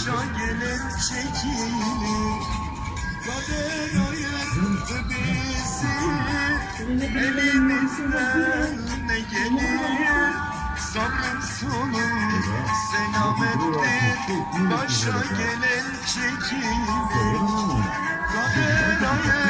başa gelen çekilir. Kader ayırdı bizi, elimizden ne gelir? Sabrın sonu selamettir, başa gelen çekilir. Kader ayırdı